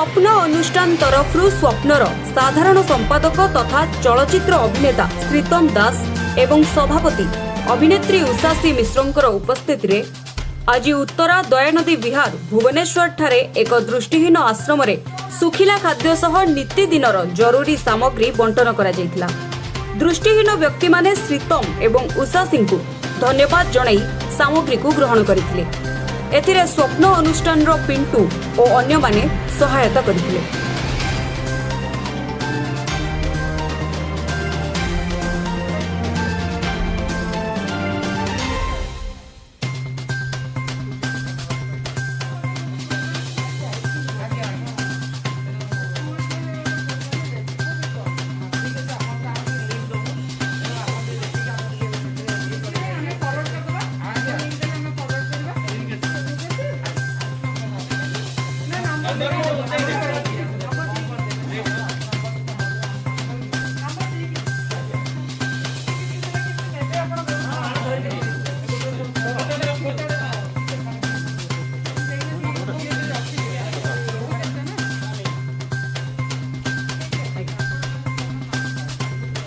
स्वप्न अनुष्ठान तरफरु स्वप्नर साधारण संपादक तथा चलचित्र अभिनेता श्रीतम दास एवं सभापति अभिनेत्री उषासी मिश्रंकर उपस्थिति रे आज उत्तरा दयानदी विहार भुवनेश्वर ठारे एक दृष्टिहीन आश्रम रे सुखिला खाद्य सह नित्यदिनर जरूरी सामग्री बंटन करा जायतिला। दृष्टिहीन व्यक्ति माने श्रीतम एवं उषासी को धन्यवाद जणाई सामग्री को ग्रहण करथिले। एथिरे स्वप्न अनुष्ठान रो पिंटू और अन्य माने सहायता करथिले। अंदर